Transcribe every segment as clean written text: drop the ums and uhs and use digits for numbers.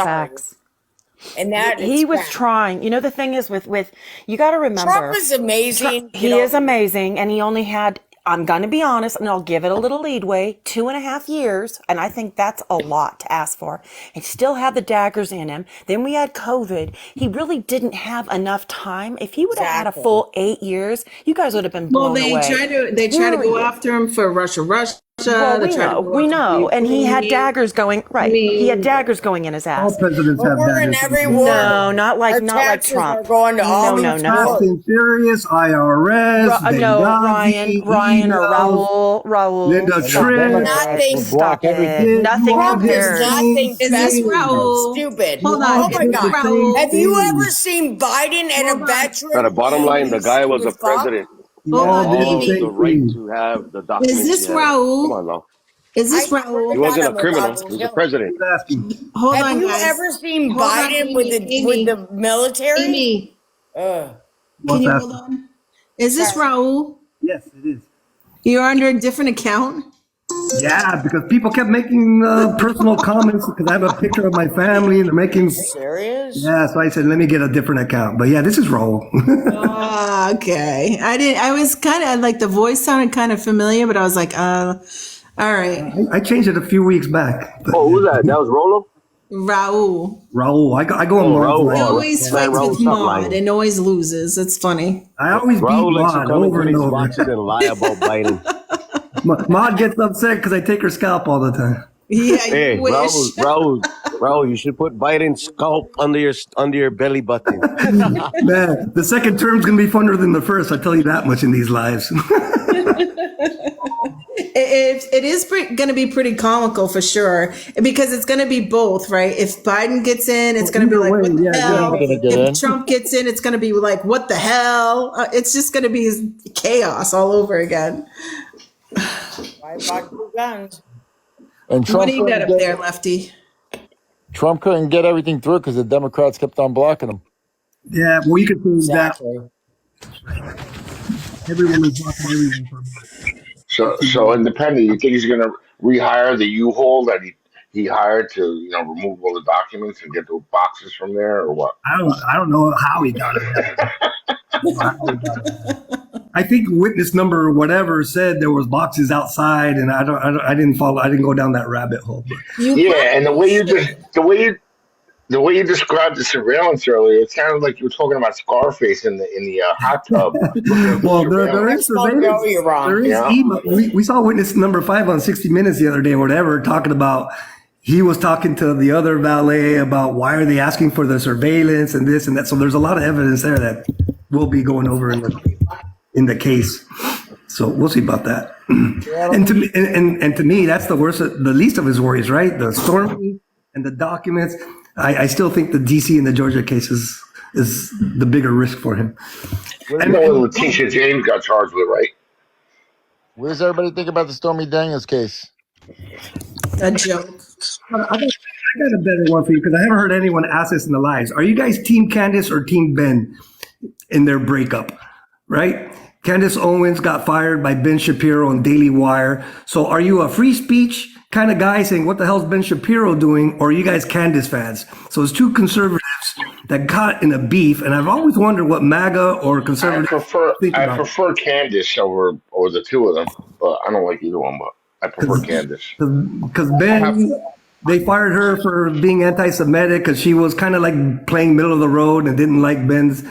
sorry. Facts. And that He was fact. trying. You know, the thing is with you got to remember, Trump is amazing. He is amazing, and he only had, I'm going to be honest, and I'll give it a little leadway, 2.5 years, and I think that's a lot to ask for. He still had the daggers in him. Then we had COVID. He really didn't have enough time. If he would have had a full 8 years, you guys would have been blown away. They try to go after him for Russia. Well, we know, and he had daggers going He had daggers going in his ass. All presidents have we're in daggers. every war. No, not like Are Trump. going to all No. Fast and Furious, IRS, No, Benghazi, Ryan or emails, Raul. Linda Tripp. Nothing. Stop it. Nothing Trump compares. is nothing. Is this Raul? Stupid. Hold on. Oh my Is this God. Raul? Have you ever seen Biden and a veteran? At the bottom line, the guy was a president. Hold on, All Amy. the right to have the documents. Is this he had. Raul? Come on now. Is this I- Raul? He wasn't a I'm criminal. about to He was kill a president. Who's asking? Hold Have on, you guys. ever seen Hold on, Biden with Amy. the military? Amy, Ugh. can you What's hold asking? on? Is this Raul? Yes, it is. You're under a different account? Yeah, because people kept making personal comments because I have a picture of my family and they're making. Serious? Yeah, so I said, let me get a different account. But yeah, this is Raul. Ah, okay. I was kind of like the voice sounded kind of familiar, but I was like, all right. I changed it a few weeks back. But Oh, who's that? That was Rolo? Raul. Raul, I go on Maud's Raul. He line. always Yeah, fights Raul with something Maud like- and always loses. It's funny. I always beat Raul lets you Maud come over into and these over. boxes and lie about Biden. Maud gets upset because I take her scalp all the time. Yeah, Hey, you wish. Raul, you should put Biden's scalp under your belly button. Man, the second term's gonna be funner than the first. I tell you that much in these lives. It is going to be pretty comical for sure, because it's going to be both, right? If Biden gets in, it's going to be Either like, way, what the yeah, hell? yeah. Gonna get If in. Trump gets in, it's going to be like, what the hell? It's just going to be chaos all over again. Why bought two guns? And What Trump do you got up couldn't there, get, Lefty? Trump couldn't get everything through because the Democrats kept on blocking him. Yeah, well, you could prove Exactly. that everyone is blocking everyone for So independent, you think he's going to rehire the U-Haul that he hired to remove all the documents and get the boxes from there, or what? I don't know how he got it. I think witness number whatever said there was boxes outside, and I didn't follow. I didn't go down that rabbit hole. But Yeah, and the way you described the surveillance earlier, it sounded like you were talking about Scarface in the hot tub. well, there is surveillance. You're wrong. There is Yeah. email. We saw witness number 5 on 60 Minutes the other day, or whatever, talking about. He was talking to the other valet about why are they asking for the surveillance and this and that. So there's a lot of evidence there that we'll be going over in the case. So we'll see about that. And to me, that's the worst, the least of his worries, right? The storming and the documents. I still think the DC and the Georgia case is the bigger risk for him. I know Letitia James got charged with, right? What does everybody think about the Stormy Daniels case? A joke. I got a better one for you because I haven't heard anyone ask this in the lives. Are you guys Team Candace or Team Ben in their breakup? Right? Candace Owens got fired by Ben Shapiro on Daily Wire. So are you a free speech kind of guy saying, what the hell's Ben Shapiro doing? Or are you guys Candace fans? So it's two conservatives that got in a beef. And I've always wondered what MAGA or conservatives think I about it. prefer Candace over the two of them, but I don't like either one. But I prefer Candace. Because Ben, they fired her for being anti-Semitic because she was kind of like playing middle of the road and didn't like Ben's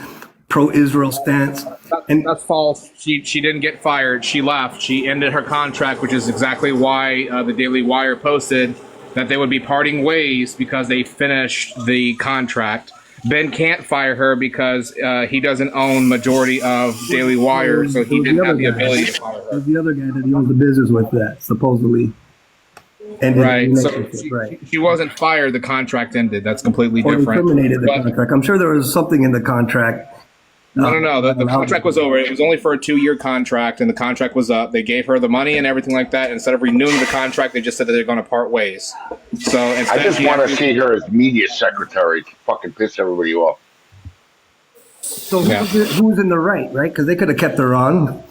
pro-Israel stance. And That's false. She didn't get fired. She left. She ended her contract, which is exactly why the Daily Wire posted that they would be parting ways because they finished the contract. Ben can't fire her because he doesn't own majority of Daily Wire, so he didn't have the ability to fire her. there's the other guy that he owns the business with that supposedly ended the Right. So relationship, right? she wasn't fired. The contract ended. That's completely Or they different. terminated the But- contract. I'm sure there was something in the contract. No. The contract was over. It was only for a 2-year contract, and the contract was up. They gave her the money and everything like that. Instead of renewing the contract, they just said that they're going to part ways. So instead, I just want to see her as media secretary to fucking piss everybody off. So Yeah. who's in the right, right? Because they could have kept her on.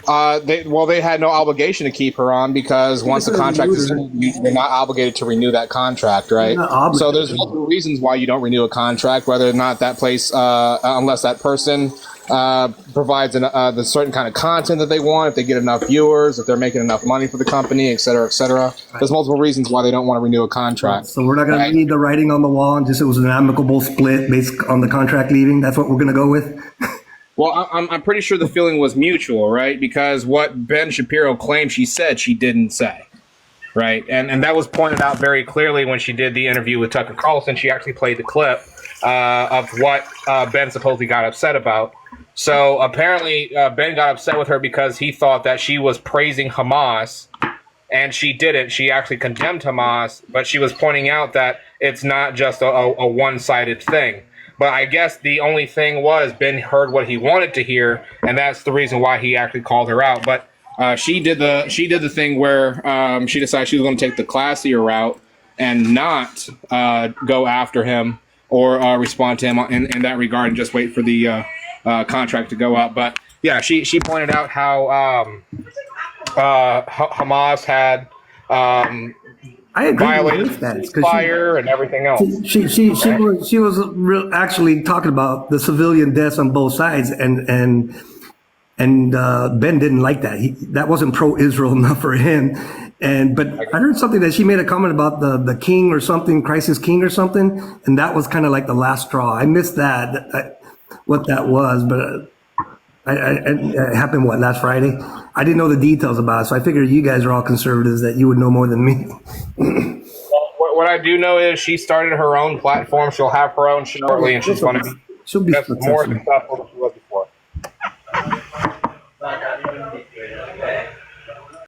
They had no obligation to keep her on because once the contract is ended, you're not obligated to renew that contract, right? You're not obligated. So there's multiple reasons why you don't renew a contract, whether or not that place, unless that person provides the certain kind of content that they want, if they get enough viewers, if they're making enough money for the company, et cetera, et cetera. There's multiple reasons why they don't want to renew a contract. So we're not going to read the writing on the wall and just it was an amicable split based on the contract leaving. That's what we're going to go with. Well, I'm pretty sure the feeling was mutual, right? Because what Ben Shapiro claimed she said, she didn't say, right? And that was pointed out very clearly when she did the interview with Tucker Carlson. She actually played the clip of what Ben supposedly got upset about. So apparently Ben got upset with her because he thought that she was praising Hamas, and she didn't. She actually condemned Hamas, but she was pointing out that it's not just a one-sided thing. But I guess the only thing was Ben heard what he wanted to hear, and that's the reason why he actually called her out. But she did the thing where she decided she was going to take the classier route and not go after him or respond to him in that regard, and just wait for the contract to go up. But yeah, she pointed out how Hamas had I agree violated with that. ceasefire and everything else. She was actually talking about the civilian deaths on both sides, and Ben didn't like that. That wasn't pro-Israel enough for him. But I heard something that she made a comment about the king or something, crisis king or something, and that was kind of like the last straw. I missed that, what that was, but it happened last Friday. I didn't know the details about it, so I figured you guys are all conservatives that you would know more than me. What I do know is she started her own platform. She'll have her own shortly, and she's going to be She'll be more successful. successful than she was